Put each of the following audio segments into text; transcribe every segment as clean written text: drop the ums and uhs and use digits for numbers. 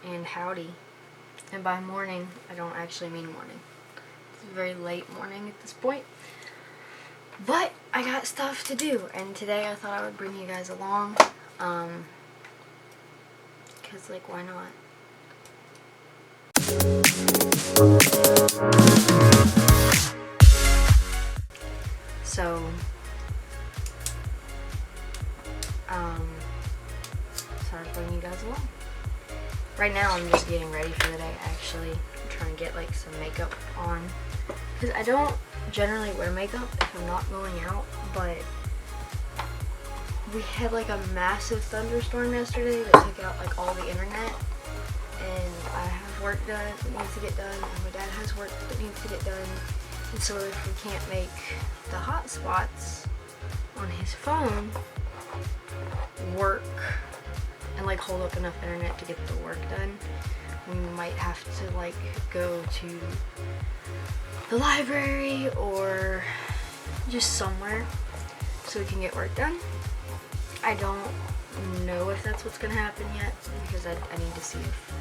and howdy. And by morning, I don't actually mean morning. It's a very late morning at this point. But I got stuff to do, and today I thought I would bring you guys along. Because, like, why not? So, sorry to bring you guys along. Right now I'm just getting ready for the day, actually. I'm trying to get, like, some makeup on. Because I don't generally wear makeup if I'm not going out, but we had, like, a massive thunderstorm yesterday that took out, like, all the internet. And I have work done that needs to get done, and my dad has work that needs to get done. And so if we can't make the hotspots on his phone work and, like, hold up enough internet to get the work done, we might have to, like, go to the library or just somewhere so we can get work done. I don't know if that's what's gonna happen yet, because I need to see if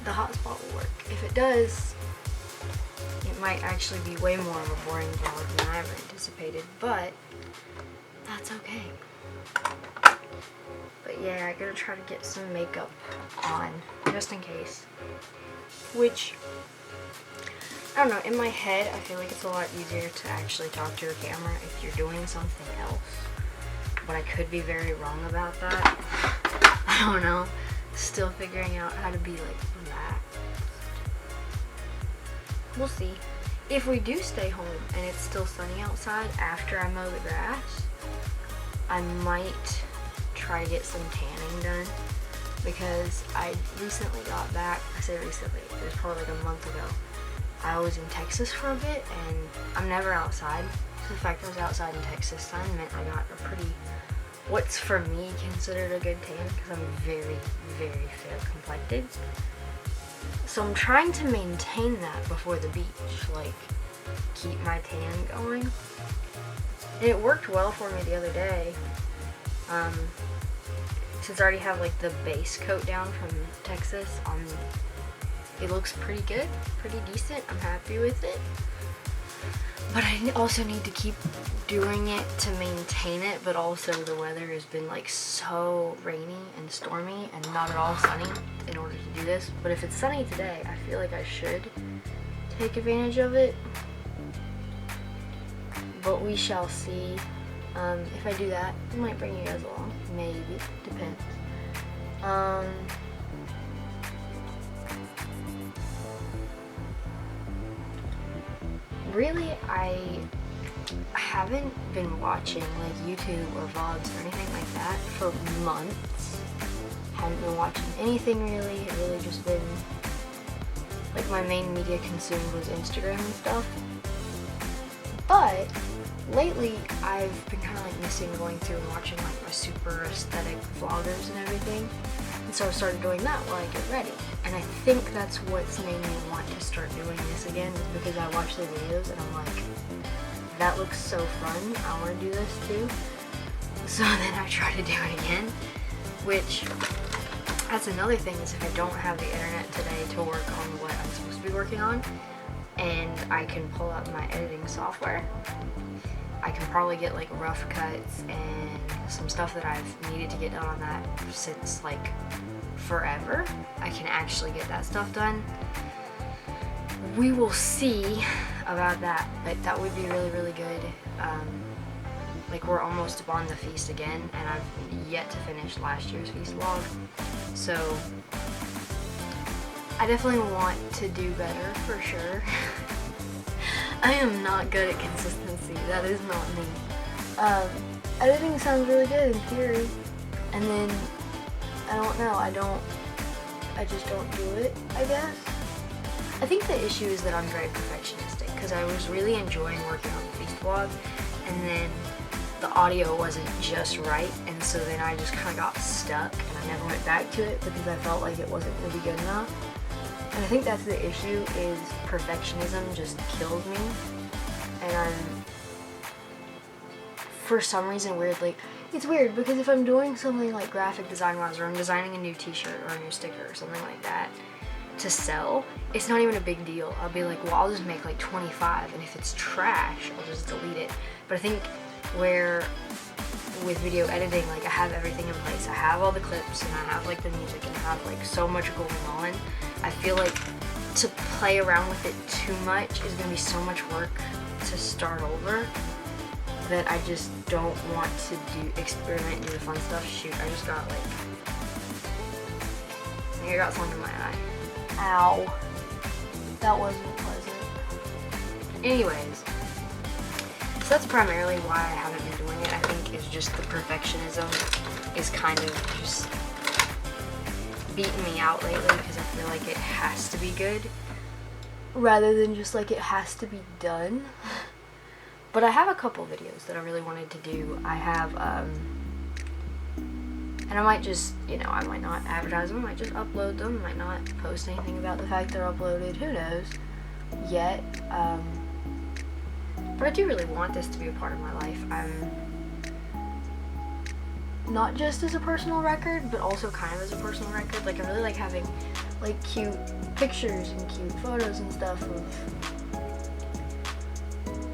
the hotspot will work. If it does, it might actually be way more of a boring vlog than I ever anticipated, but that's okay. But yeah, I gotta try to get some makeup on, just in case. Which, I don't know, in my head, I feel like it's a lot easier to actually talk to your camera if you're doing something else. But I could be very wrong about that. I don't know. Still figuring out how to be, like, relaxed. We'll see. If we do stay home and it's still sunny outside after I mow the grass, I might try to get some tanning done, because I recently got back. I say recently, it was probably like a month ago. I was in Texas for a bit, and I'm never outside. So the fact I was outside in Texas sun meant I got a pretty, what's for me considered a good tan, because I'm very, very fair complected. So I'm trying to maintain that before the beach, like, keep my tan going. And it worked well for me the other day. Since I already have, like, the base coat down from Texas, it looks pretty good, pretty decent. I'm happy with it. But I also need to keep doing it to maintain it, but also the weather has been, like, so rainy and stormy and not at all sunny in order to do this. But if it's sunny today, I feel like I should take advantage of it. But we shall see. If I do that, I might bring you guys along. Maybe. Depends. Really, I haven't been watching, like, YouTube or vlogs or anything like that for months. Haven't been watching anything really. It really just been, like, my main media consumed was Instagram and stuff. But lately, I've been kind of, like, missing going through and watching, like, my super aesthetic vloggers and everything. And so I started doing that while I get ready. And I think that's what's made me want to start doing this again, is because I watch the videos and I'm like, that looks so fun, I want to do this too. So then I try to do it again, which, that's another thing, is if I don't have the internet today to work on what I'm supposed to be working on, and I can pull up my editing software, I can probably get, like, rough cuts and some stuff that I've needed to get done on that since, like, forever. I can actually get that stuff done. We will see about that, but that would be really, really good. Like, we're almost upon the feast again, and I've yet to finish last year's feast vlog. So I definitely want to do better, for sure. I am not good at consistency. That is not me. Editing sounds really good in theory, and then, I don't know, I just don't do it, I guess. I think the issue is that I'm very perfectionistic, because I was really enjoying working on the feast vlog, and then the audio wasn't just right, and so then I just kind of got stuck, and I never went back to it because I felt like it wasn't going to be good enough. And I think that's the issue, is perfectionism just kills me, and I'm, for some reason, weirdly, it's weird because if I'm doing something like graphic design wise, or I'm designing a new t-shirt or a new sticker or something like that to sell, it's not even a big deal. I'll be like, well, I'll just make like 25, and if it's trash, I'll just delete it. But I think where with video editing, like I have everything in place. I have all the clips and I have like the music and I have like so much going on. I feel like to play around with it too much is gonna be so much work to start over that I just don't want to experiment and do the fun stuff. Shoot, I just got like, I think I got something in my eye. Ow. That wasn't pleasant. Anyways, so that's primarily why I haven't been doing it. I think it's just the perfectionism is kind of just beating me out lately because I feel like it has to be good rather than just like it has to be done. But I have a couple videos that I really wanted to do. I have, and I might just, you know, I might not advertise them, I might just upload them, I might not post anything about the fact they're uploaded, who knows, yet, but I do really want this to be a part of my life. Not just as a personal record, but also kind of as a personal record. Like, I really like having, like, cute pictures and cute photos and stuff of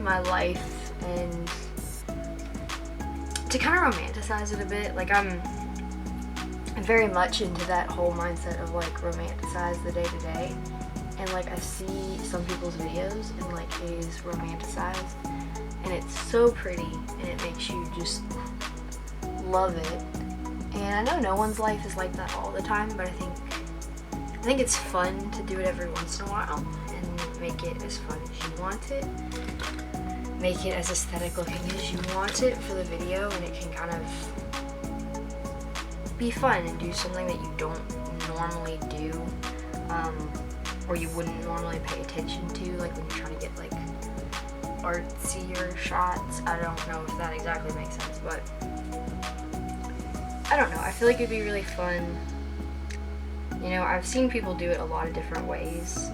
my life, and to kind of romanticize it a bit. Like, I'm very much into that whole mindset of like romanticize the day to day, and like I see some people's videos and like it is romanticized and it's so pretty and it makes you just love it. And I know no one's life is like that all the time, but I think it's fun to do it every once in a while and make it as fun as you want it. Make it as aesthetic looking as you want it for the video, and it can kind of be fun and do something that you don't normally do, or you wouldn't normally pay attention to, like when you're trying to get like artsier shots. I don't know if that exactly makes sense, but I don't know. I feel like it'd be really fun. You know, I've seen people do it a lot of different ways.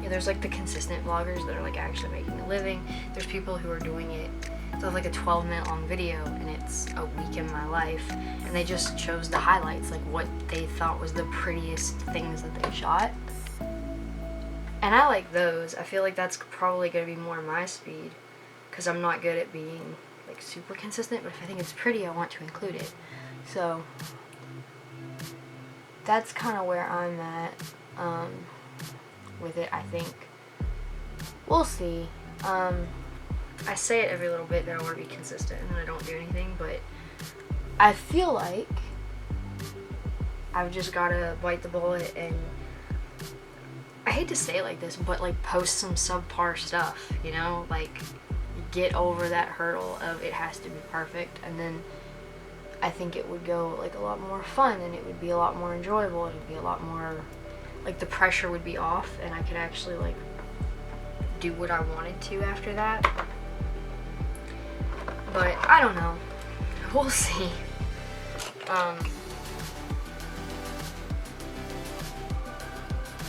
There's like the consistent vloggers that are like actually making a living. There's people who are doing it, so it's like a 12-minute long video and it's a week in my life, and they just chose the highlights, like what they thought was the prettiest things that they shot. And I like those. I feel like that's probably going to be more my speed because I'm not good at being like super consistent, but if I think it's pretty, I want to include it. So that's kind of where I'm at with it, I think. We'll see. I say it every little bit that I want to be consistent and I don't do anything, but I feel like I've just got to bite the bullet and, I hate to say it like this, but like post some subpar stuff, you know, like get over that hurdle of it has to be perfect, and then I think it would go like a lot more fun and it would be a lot more enjoyable. It would be a lot more, like the pressure would be off and I could actually like do what I wanted to after that. But I don't know. We'll see.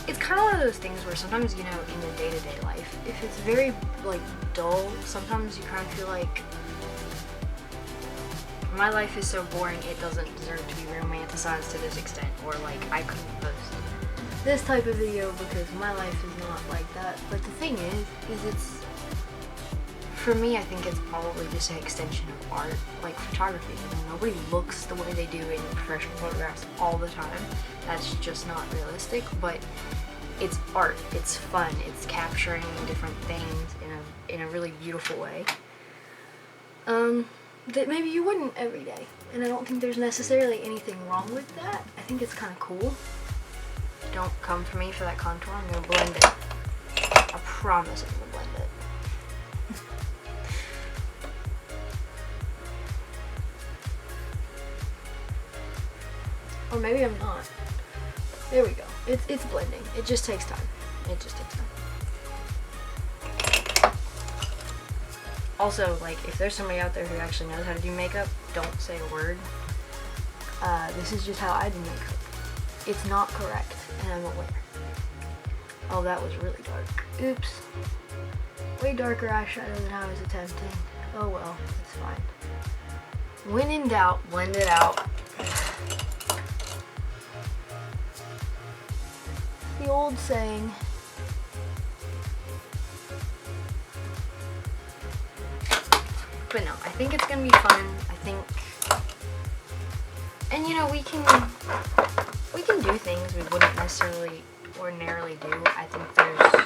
It's kind of one of those things where sometimes, you know, in the day-to-day life, if it's very like dull, sometimes you kind of feel like my life is so boring it doesn't deserve to be romanticized to this extent, or like I couldn't post this type of video because my life is not like that. But the thing is it's, for me, I think it's probably just an extension of art, like photography. You know, nobody looks the way they do in professional photographs all the time. That's just not realistic, but it's art, it's fun, it's capturing different things in a really beautiful way. That maybe you wouldn't every day. And I don't think there's necessarily anything wrong with that. I think it's kind of cool. Don't come for me for that contour. I'm going to blend it. I promise I'm going to blend it. Or maybe I'm not. There we go. It's blending. It just takes time. It just takes time. Also, like, if there's somebody out there who actually knows how to do makeup, don't say a word. This is just how I do makeup. It's not correct, and I'm aware. Oh, that was really dark. Oops. Way darker eyeshadow than I was attempting. Oh well, it's fine. When in doubt, blend it out. The old saying. But no, I think it's gonna be fun. I think, and you know, we can do things we wouldn't necessarily ordinarily do. I think there's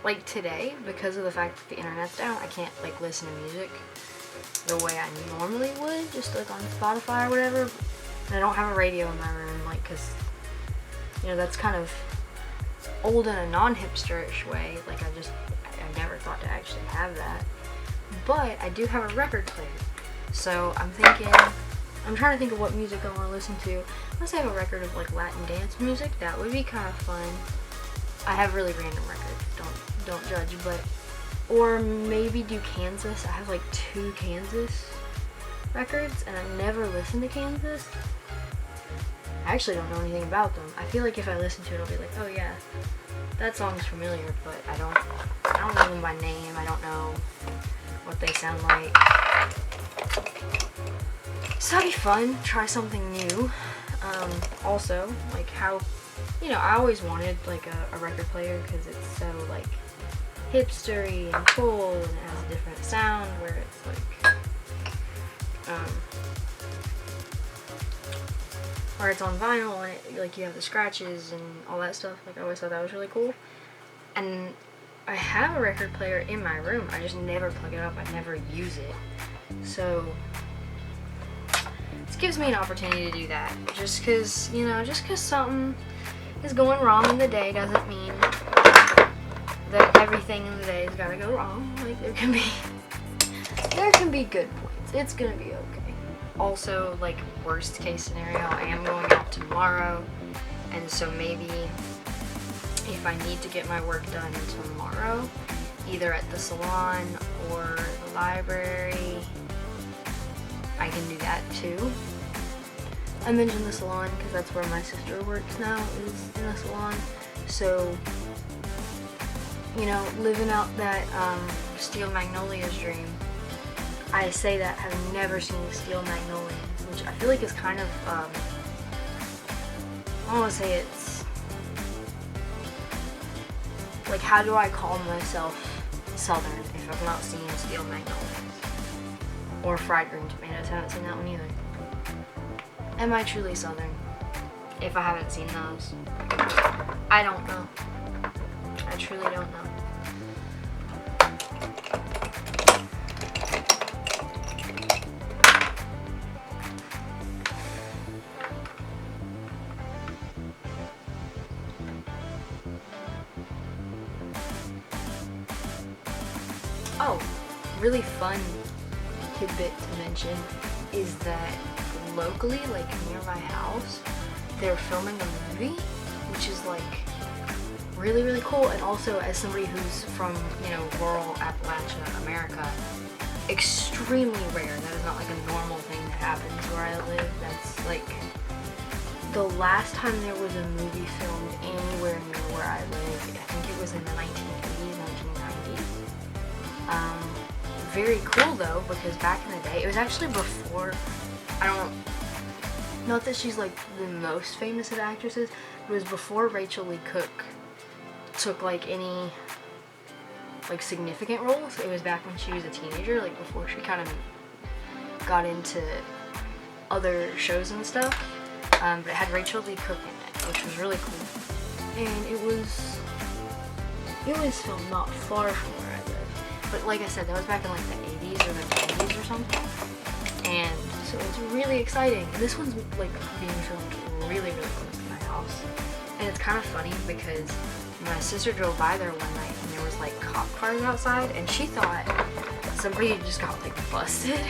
like today, because of the fact that the internet's down, I can't like listen to music the way I normally would, just like on Spotify or whatever. And I don't have a radio in my room, like, cause you know that's kind of old in a non-hipsterish way. Like I never thought to actually have that. But I do have a record player. So I'm trying to think of what music I want to listen to. Unless I have a record of like Latin dance music, that would be kind of fun. I have really random records, don't judge, but, or maybe do Kansas. I have like 2 Kansas records and I've never listened to Kansas. I actually don't know anything about them. I feel like if I listen to it, I'll be like, oh yeah, that song's familiar, but I don't know them by name. I don't know what they sound like. So that'd be fun. Try something new. Also, like how, you know, I always wanted like a record player because it's so like hipstery and cool and it has a different sound where it's like, where it's on vinyl and it, like you have the scratches and all that stuff. Like I always thought that was really cool. And I have a record player in my room. I just never plug it up. I never use it. So this gives me an opportunity to do that. Just cause, you know, just cause something is going wrong in the day doesn't mean that everything in the day has gotta go wrong. Like there can be good points. It's gonna be okay. Also, like worst case scenario, I am going out tomorrow, and so maybe if I need to get my work done tomorrow, either at the salon or the library, I can do that too. I mentioned the salon because that's where my sister works now, is in the salon. So, you know, living out that Steel Magnolias dream. I say that having never seen the Steel Magnolias, which I feel like is kind of, I don't want to say it's, like, how do I call myself Southern if I've not seen Steel Magnolias? Or Fried Green Tomatoes, haven't seen that one either. Am I truly Southern if I haven't seen those? I don't know. I truly don't know. Oh, really fun tidbit to mention is that locally, like near my house, they're filming a movie, which is like really, really cool. And also, as somebody who's from, you know, rural Appalachia, America, extremely rare. That is not like a normal thing that happens where I live. That's like the last time there was a movie filmed anywhere near where I live. I think it was in the 1980s, 1990s. Very cool though, because back in the day, it was actually before, not that she's like the most famous of actresses, it was before Rachel Lee Cook took like any like significant roles. It was back when she was a teenager, like before she kind of got into other shows and stuff. But it had Rachel Lee Cook in it, which was really cool. And it was filmed not far from where I live. But like I said, that was back in like the 80s or the 90s or something. And so it's really exciting. And this one's like being filmed really, really close to my house. And it's kind of funny because my sister drove by there one night and there was like cop cars outside and she thought somebody had just got like busted.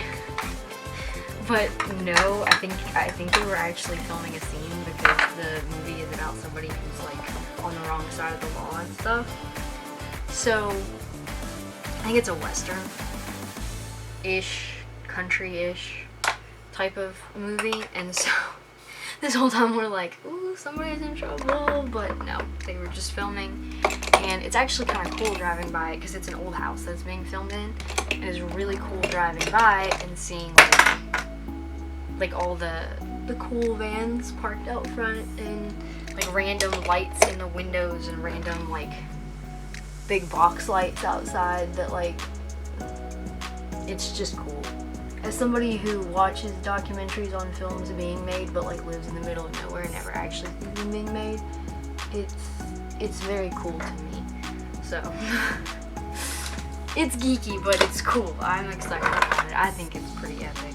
But no, I think they were actually filming a scene because the movie is about somebody who's like on the wrong side of the law and stuff. So I think it's a western-ish, country-ish type of movie, and so this whole time we're like, ooh, somebody's in trouble, but no, they were just filming, and it's actually kind of cool driving by it because it's an old house that's being filmed in, and it's really cool driving by and seeing like all the cool vans parked out front, and like random lights in the windows and random like big box lights outside that like, it's just cool. As somebody who watches documentaries on films being made but like lives in the middle of nowhere and never actually sees them being made, it's very cool to me. So it's geeky, but it's cool. I'm excited about it. I think it's pretty epic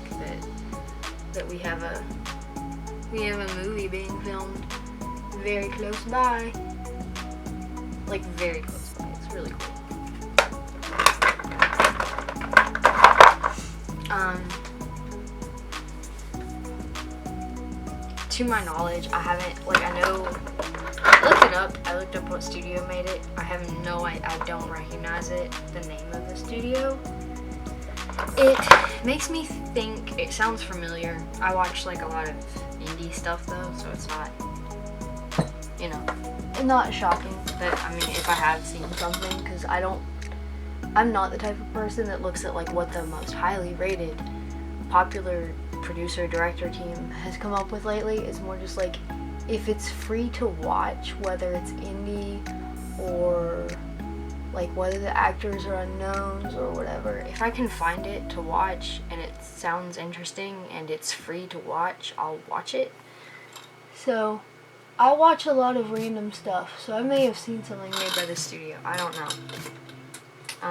that we have a movie being filmed very close by. Like very close by. It's really cool. To my knowledge, I haven't, like, I looked up what studio made it. I don't recognize it, the name of the studio. It makes me think, it sounds familiar. I watch like a lot of indie stuff though, so it's not, you know, not shocking that, I mean, if I have seen something, because I'm not the type of person that looks at like what the most highly rated popular producer director team has come up with lately. It's more just like, if it's free to watch, whether it's indie or like whether the actors are unknowns or whatever, if I can find it to watch and it sounds interesting and it's free to watch, I'll watch it. So I watch a lot of random stuff, so I may have seen something made by the studio. I don't know.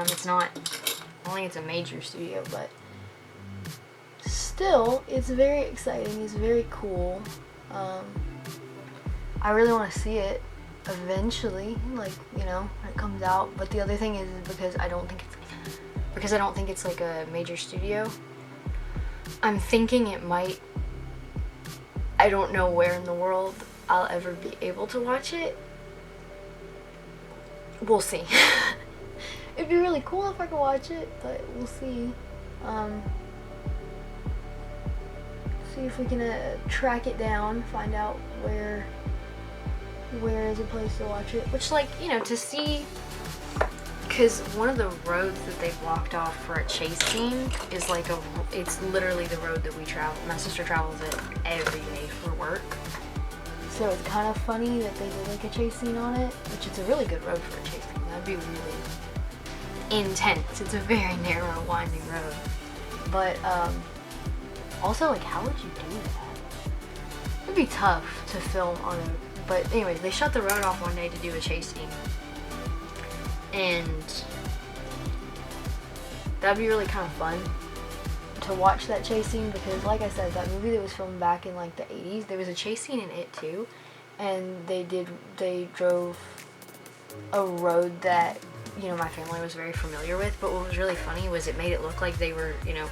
It's not, I don't think it's a major studio, but still, it's very exciting. It's very cool. I really want to see it eventually, like, you know, when it comes out. But the other thing is because I don't think it's like a major studio, I'm thinking it might, I don't know where in the world I'll ever be able to watch it. We'll see. It'd be really cool if I could watch it, but we'll see. See if we can track it down, find out where is a place to watch it. Which, like, you know, to see, because one of the roads that they blocked off for a chase scene is like it's literally the road that we travel. My sister travels it every day for work. So it's kind of funny that they did like a chase scene on it, which is a really good road for a chase scene. That'd be really intense. It's a very narrow, winding road. But also, like, how would you do that? It'd be tough to film on it. But anyways, they shut the road off one day to do a chase scene. And that'd be really kind of fun to watch that chase scene, because like I said, that movie that was filmed back in like the 80s, there was a chase scene in it too. And they drove a road that, you know, my family was very familiar with. But what was really funny was it made it look like they were, you know,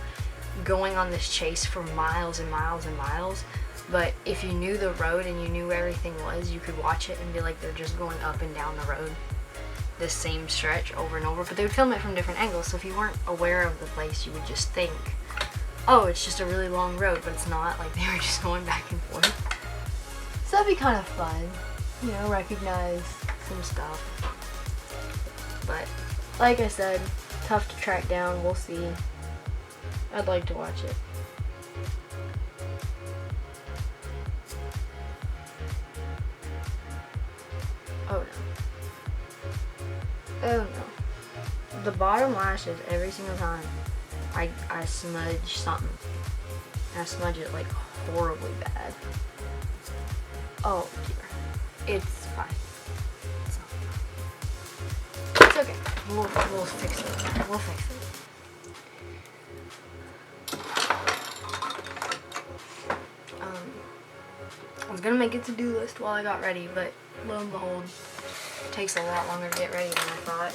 going on this chase for miles and miles and miles. But if you knew the road and you knew where everything was, you could watch it and be like, they're just going up and down the road, this same stretch over and over. But they would film it from different angles, so if you weren't aware of the place, you would just think, oh, it's just a really long road. But it's not, like, they were just going back and forth. So that'd be kind of fun, you know, recognize some stuff. But like I said, tough to track down. We'll see. I'd like to watch it. Oh no. Oh no. The bottom lashes, every single time I smudge something. I smudge it like horribly bad. Oh dear. It's fine. It's not fine. It's okay. We'll fix it. We'll fix it. I was gonna make a to-do list while I got ready, but lo and behold, it takes a lot longer to get ready than I thought.